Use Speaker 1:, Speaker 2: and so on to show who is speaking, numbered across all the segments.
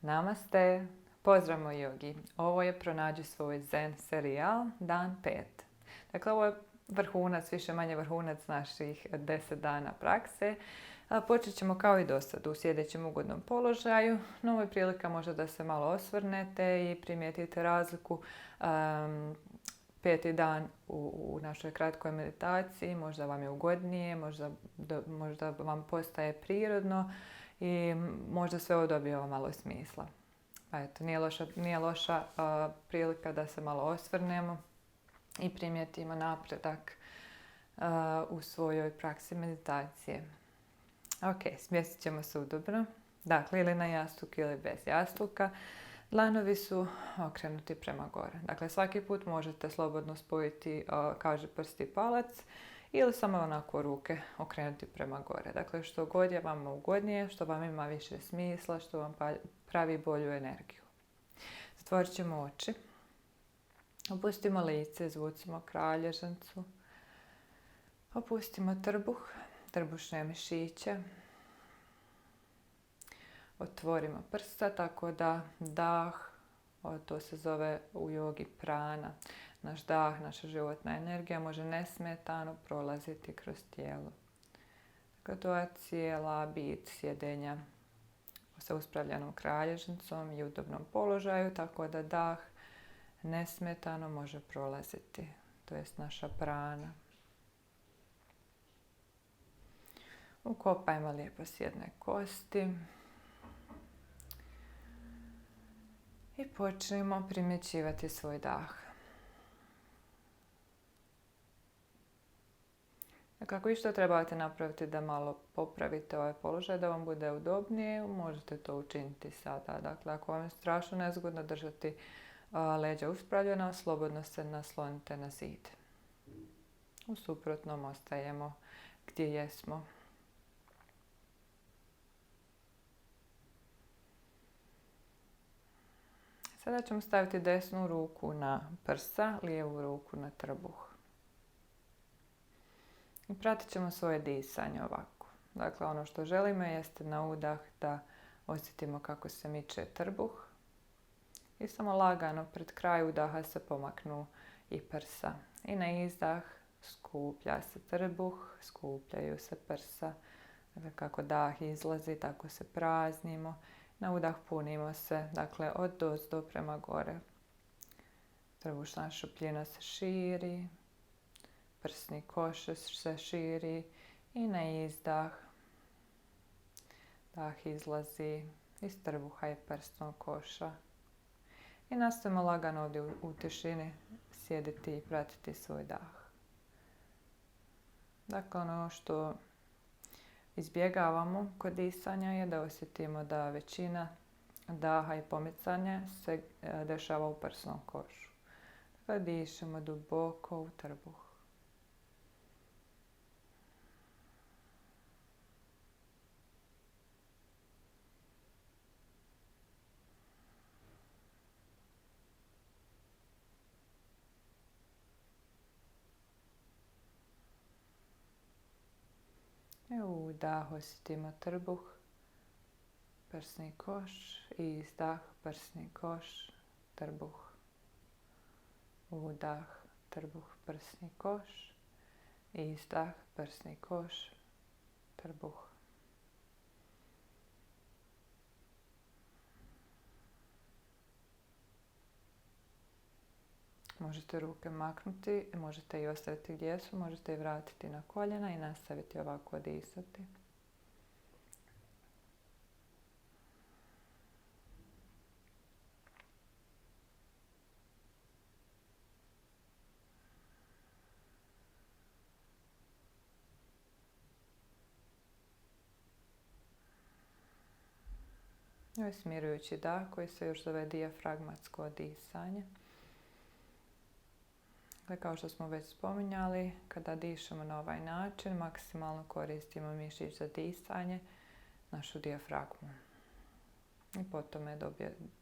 Speaker 1: Namaste, pozdrav moj jogi. Ovo je Pronađi svoj zen serijal, dan 5. Dakle, ovo je vrhunac, više manje vrhunac naših 10 dana prakse. Počet ćemo kao i do sad u sjedećem ugodnom položaju. No, ovo je prilika možda da se malo osvrnete i primijetite razliku. 5. dan u našoj kratkoj meditaciji, možda vam je ugodnije, možda vam postaje prirodno i možda sve ovo dobiva malo smisla. Eto, nije loša prilika da se malo osvrnemo i primijetimo napredak u svojoj praksi meditacije. Ok, smjestit ćemo se udobno. Dakle, ili na jastuk ili bez jastuka. Dlanovi su okrenuti prema gore. Dakle, svaki put možete slobodno spojiti kaži prst i palac ili samo onako ruke okrenuti prema gore. Dakle, što god je vama ugodnije, što vam ima više smisla, što vam pravi bolju energiju. Zatvorit ćemo oči. Opustimo lice, izvucimo kralježnicu. Opustimo trbuh, trbušne mišiće. Otvorimo prsta tako da dah, to se zove u jogi prana. Naš dah, naša životna energija može nesmetano prolaziti kroz tijelo. Dakle, to je cijela bit sjedenja sa uspravljenom kralježnicom i udobnom položaju, tako da dah nesmetano može prolaziti, to jest naša prana. Ukopajmo lijepo sjedne kosti i počnemo primjećivati svoj dah. Kako i što trebate napraviti da malo popravite ovaj položaj, da vam bude udobnije, možete to učiniti sada. Dakle, ako vam je strašno nezgodno držati leđa uspravljena, slobodno se naslonite na zid. U suprotnom ostajemo gdje jesmo. Sada ćemo staviti desnu ruku na prsa, lijevu ruku na trbuh. I pratit ćemo svoje disanje ovako. Dakle, ono što želimo jeste na udah da osjetimo kako se miče trbuh. I samo lagano pred kraj udaha se pomaknu i prsa. I na izdah skuplja se trbuh, skupljaju se prsa. Dakle, kako dah izlazi, tako se praznimo. Na udah punimo se, dakle, od dozdo prema gore. Trbušna šupljina se širi. Prsni koš se širi i na izdah dah izlazi iz trbuha i prsnog koša. I nastavimo lagano ovdje u tišini sjediti i pratiti svoj dah. Dakle, ono što izbjegavamo kod disanja je da osjetimo da većina daha i pomicanja se dešava u prsnom košu. Dakle, dišemo duboko u trbuh. Udah osjetimo trbuh, prsni koš i izdah, prsni koš, trbuh. Udah, trbuh, prsni koš i izdah, prsni koš, trbuh. Možete ruke maknuti, možete i ostaviti gdje su, možete i vratiti na koljena i nastaviti ovako disati. Ovo je smirujući dah koji se još zove dijafragmatsko disanje. Kao što smo već spominjali, kada dišemo na ovaj način, maksimalno koristimo mišić za disanje, našu dijafragmu. I potom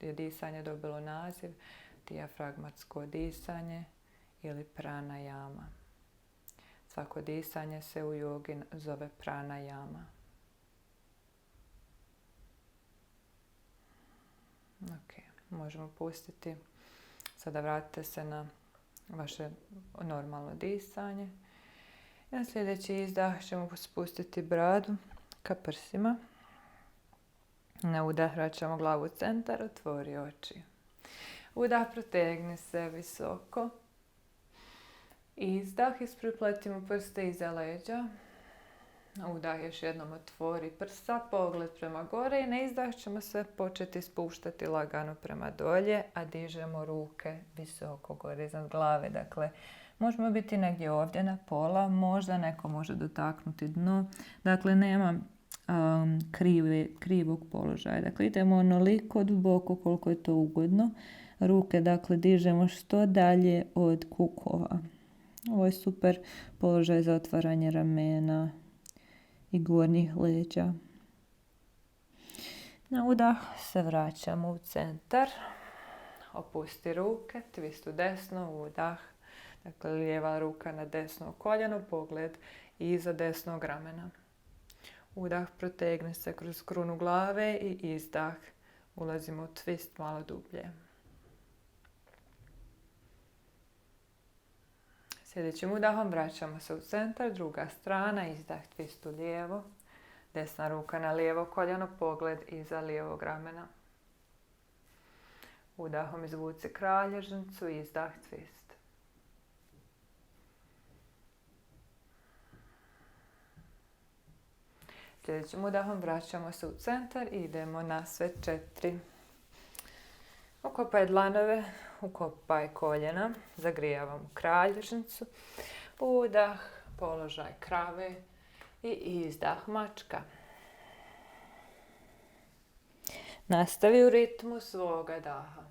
Speaker 1: je disanje dobilo naziv dijafragmatsko disanje ili pranajama. Svako disanje se u jogi zove pranajama. možemo pustiti. Sada vratite se na vaše normalno disanje. I na sljedeći izdah ćemo spustiti bradu ka prsima. Na udah vraćamo glavu u centar, otvori oči. Udah, protegni se visoko. Izdah, isprepletimo prste iza leđa. Udah, još jednom otvori prsa, pogled prema gore i na izdah ćemo se početi spuštati lagano prema dolje, a dižemo ruke visoko gore iznad glave. Dakle, možemo biti negdje ovdje na pola, možda neko može dotaknuti dno. Dakle, nema krivog položaja. Dakle, idemo onoliko duboko koliko je to ugodno. Ruke, dakle, dižemo što dalje od kukova. Ovo je super položaj za otvaranje ramena i gornjih leđa. Na udah se vraćamo u centar. Opusti ruke, twist u desno, udah. Dakle, lijeva ruka na desno koljeno, pogled iza desnog ramena. Udah, protegni se kroz krunu glave i izdah. Ulazimo u twist malo dublje. Sljedećim udahom vraćamo se u centar, druga strana, izdah, twist u lijevo. Desna ruka na lijevo koljeno, pogled iza lijevog ramena. Udahom izvuci kralježnicu, izdah, twist. Sljedećim udahom vraćamo se u centar i idemo na sve 4. Ukopaj dlanove, ukopaj koljena, zagrijavamo kralježnicu, udah, položaj krave i izdah mačka. Nastavi u ritmu svoga daha.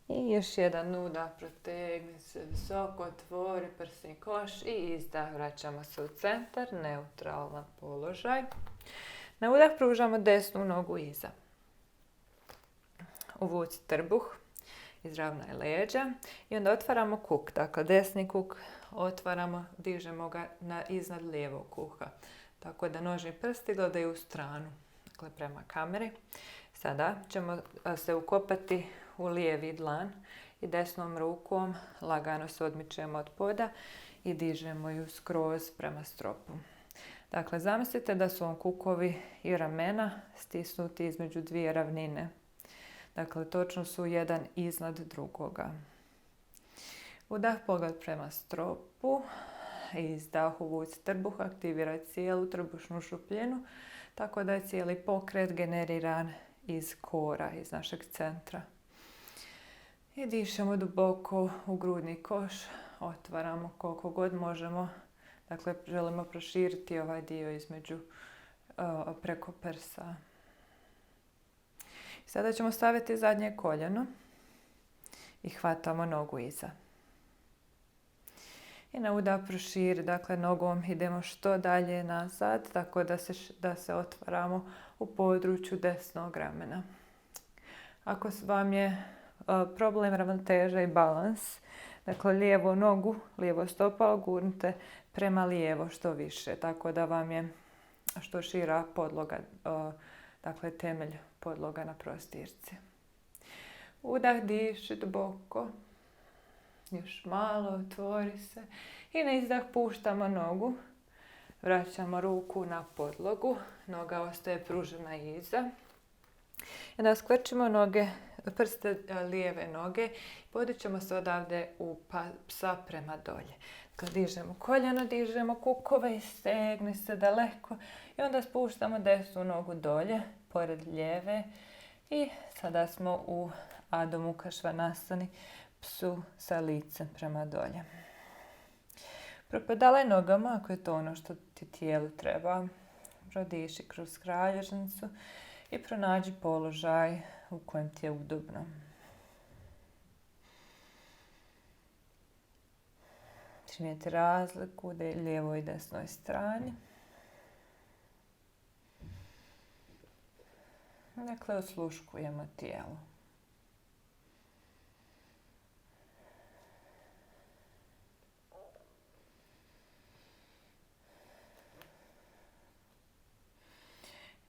Speaker 1: I još jedan udah, protegni se visoko, otvori prsni koš i izdah, vraćamo se u centar, neutralan položaj. Na udah pružamo desnu nogu iza. Uvuci trbuh, izravnaj leđa i onda otvaramo kuk. Dakle, desni kuk otvaramo, dižemo ga iznad lijevog kuka. Tako da nožni prsti gledaju u stranu, dakle prema kameri. Sada ćemo se ukopati u lijevi dlan i desnom rukom lagano se odmičemo od poda i dižemo ju skroz prema stropu. Dakle, zamislite da su vam kukovi i ramena stisnuti između 2 ravnine. Dakle, točno su jedan iznad drugoga. Udah, pogled prema stropu. Izdah, uvuci trbuh, aktiviraj cijelu trbušnu šupljinu, tako da je cijeli pokret generiran iz kora, iz našeg centra. I dišemo duboko u grudni koš, otvaramo koliko god možemo. Dakle, želimo proširiti ovaj dio između preko prsa. Sada ćemo staviti zadnje koljeno i hvatamo nogu iza. I na udah proširi, dakle nogom idemo što dalje nazad, tako da se otvaramo u području desnog ramena. Ako vam je problem ravnoteža i balans, dakle lijevu nogu, lijevo stopalo gurnite prema lijevo što više, tako da vam je što šira podloga, dakle temelj podloga na prostirci. Udah, diši duboko, još malo, otvori se i na izdah puštamo nogu, vraćamo ruku na podlogu, noga ostaje pružena iza. I onda skvrčimo noge, prste lijeve noge i podićemo se odavde u psa prema dolje. Dakle, dižemo koljeno, dižemo kukove i stegni se daleko i onda spuštamo desnu nogu dolje, pored lijeve i sada smo u Adho Mukha Svanasani, psu sa licem prema dolje. Propedalaj nogama ako je to ono što ti tijelu treba. Prodiši kroz kralježnicu i pronađi položaj u kojem ti je udobno. Primijeti razliku u lijevoj i desnoj strani. Dakle, osluškujemo tijelo.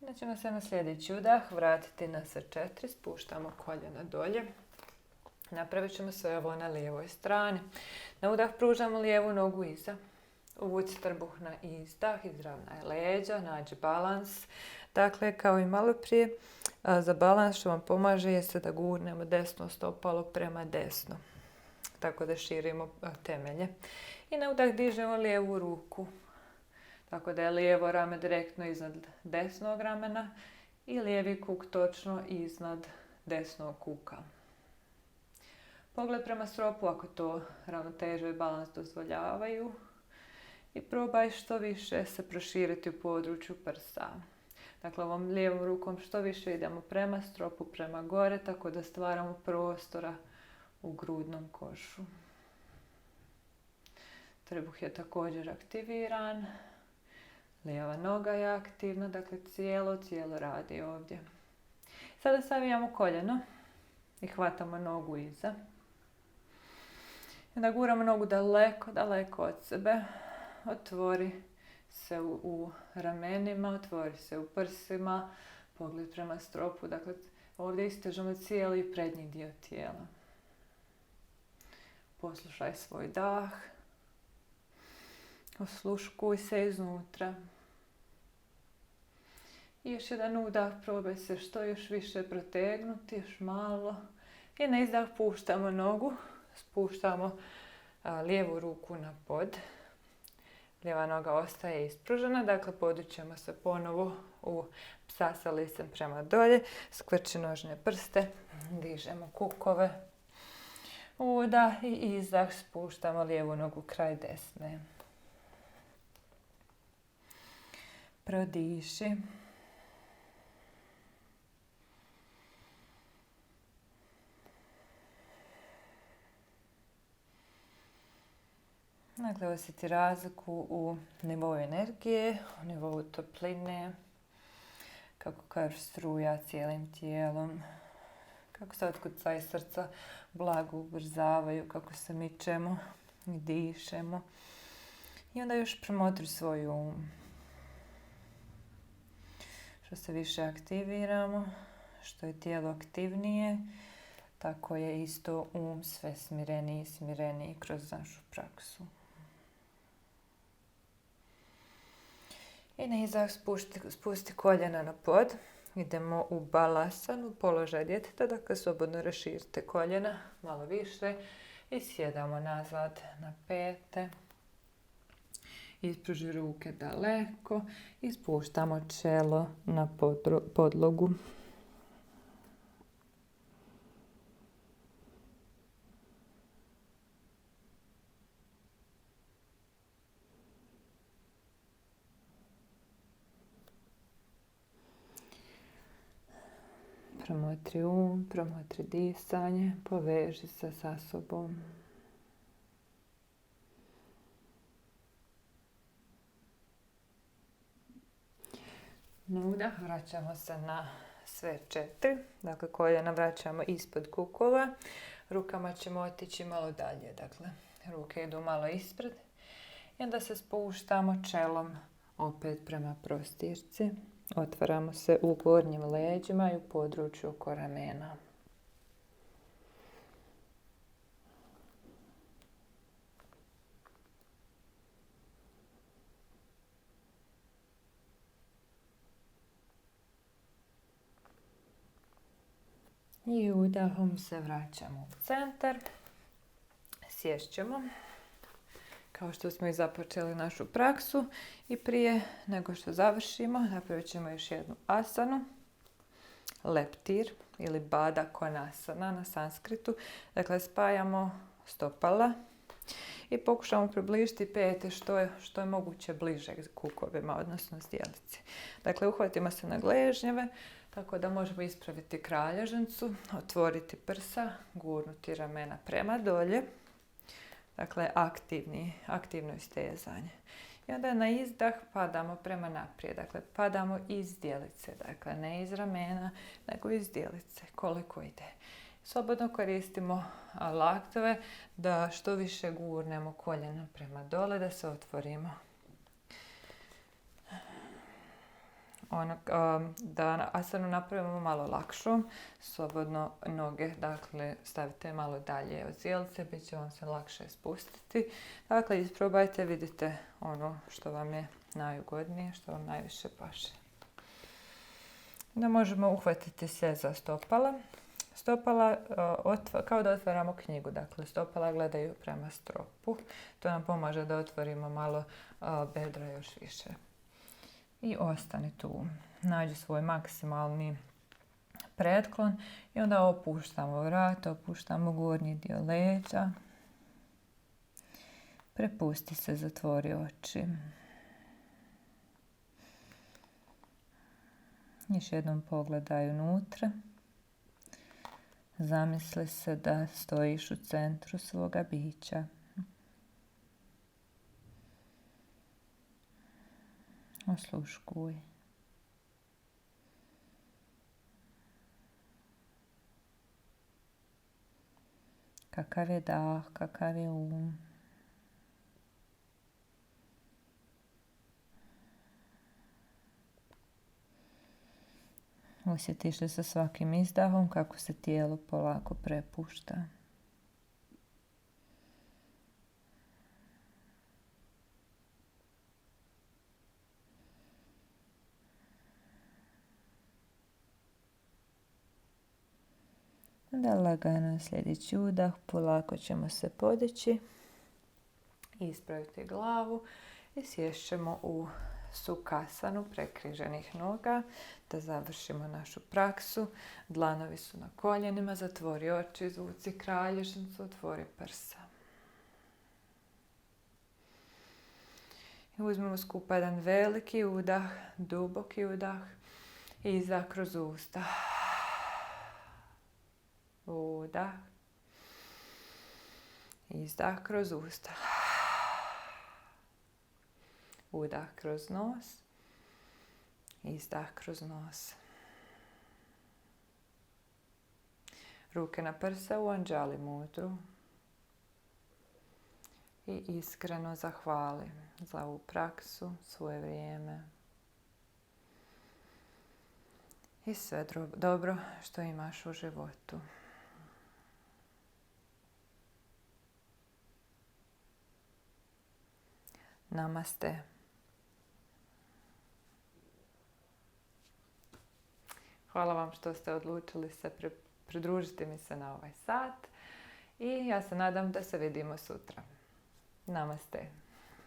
Speaker 1: Onda ćemo se na sljedeći udah vratiti na sve 4, spuštamo koljena dolje. Napravit ćemo sve ovo na lijevoj strani. Na udah pružamo lijevu nogu iza. Uvuci trbuh na izdah, izravnaj leđa, nađi balans. Dakle, kao i malo prije, za balans što vam pomaže jeste da gurnemo desno stopalo prema desno. Tako da širimo temelje. I na udah dižemo lijevu ruku. Tako da je lijevo rame direktno iznad desnog ramena i lijevi kuk točno iznad desnog kuka. Pogled prema stropu ako to ravnoteža i balans dozvoljavaju. I probaj što više se proširiti u području prsa. Dakle, ovom lijevom rukom što više idemo prema stropu, prema gore, tako da stvaramo prostora u grudnom košu. Trbuh je također aktiviran. Lijeva noga je aktivna, dakle cijelo radi ovdje. Sada savijamo koljeno i hvatamo nogu iza. I onda guramo nogu daleko od sebe. Otvori se u ramenima, otvori se u prsima, pogled prema stropu. Dakle, ovdje istežemo cijeli prednji dio tijela. Poslušaj svoj dah. Osluškuj se iznutra. I još jedan udah, probaj se što još više protegnuti, još malo. I na izdah puštamo nogu, spuštamo lijevu ruku na pod. Lijeva noga ostaje ispružena, dakle podićemo se ponovo u psa sa licem prema dolje. Skvrči nožne prste, dižemo kukove. Udah i izdah, spuštamo lijevu nogu kraj desne. Prodiši. Dakle, osjeti razliku u nivou energije, u nivou topline, kako krv struja cijelim tijelom, kako se otkucaji srca blago ubrzavaju, kako se mičemo i dišemo. I onda još promotri svoj um. Što se više aktiviramo, što je tijelo aktivnije, tako je isto sve smireniji kroz našu praksu. I na izdah spusti koljena na pod. Idemo u balasanu, položaj djeteta, dakle slobodno raširite koljena malo više i sjedamo nazad na pete. Ispruži ruke daleko i spuštamo čelo na podlogu. Promotri promotri disanje, poveži se sa sobom. Na udah vraćamo se na sve 4, dakle koljena vraćamo ispod kukova, rukama ćemo otići malo dalje, dakle ruke idu malo ispred i onda se spuštamo čelom opet prema prostirci, otvaramo se u gornjim leđima i u području oko ramena. I udahom se vraćamo u centar. Sješćemo. Kao što smo i započeli našu praksu. I prije nego što završimo, napravit ćemo još jednu asanu. Leptir ili Bada Konasana na sanskritu. Dakle, spajamo stopala i pokušamo približiti pete što je moguće bliže kukovima, odnosno zdjelici. Dakle, uhvatimo se na gležnjeve, tako da možemo ispraviti kralježnicu, otvoriti prsa, gurnuti ramena prema dolje. Dakle, aktivno istezanje. I onda na izdah padamo prema naprijed. Dakle, padamo iz zdjelice. Dakle, ne iz ramena, nego iz zdjelice. Koliko ide. Slobodno koristimo laktove da što više gurnemo koljena prema dole, da se otvorimo. Da asanu napravimo malo lakšom, slobodno noge, dakle, stavite malo dalje od zdjelice, bit će vam se lakše spustiti. Dakle, isprobajte, vidite ono što vam je najugodnije, što vam najviše paše. Da možemo uhvatiti se za stopala. Stopala kao da otvaramo knjigu, dakle stopala gledaju prema stropu. To nam pomaže da otvorimo malo bedra još više. I ostani tu. Nađi svoj maksimalni pretklon i onda opuštamo vrat, opuštamo gornji dio leđa. Prepusti se, zatvori oči. Još jednom pogledaj unutra. Zamisli se da stojiš u centru svoga bića. Osluškuj. Kakav je dah, kakav je um. Osjetiš li sa svakim izdahom kako se tijelo polako prepušta. Onda lagano sljedeći udah, polako ćemo se podići, ispraviti glavu i sješćemo u sukasanu prekriženih noga, da završimo našu praksu. Dlanovi su na koljenima, zatvori oči, izvuci kralježnicu, otvori prsa. I uzmemo skupa jedan veliki udah, duboki udah i izdah kroz usta. Udah. Izdah kroz usta. Udah kroz nos. Izdah kroz nos. Ruke na prsa u Anđali mudru. I iskreno zahvali za ovu praksu, svoje vrijeme. I sve dobro što imaš u životu. Namaste. Hvala vam što ste odlučili se pridružiti mi se na ovaj sat i ja se nadam da se vidimo sutra. Namaste.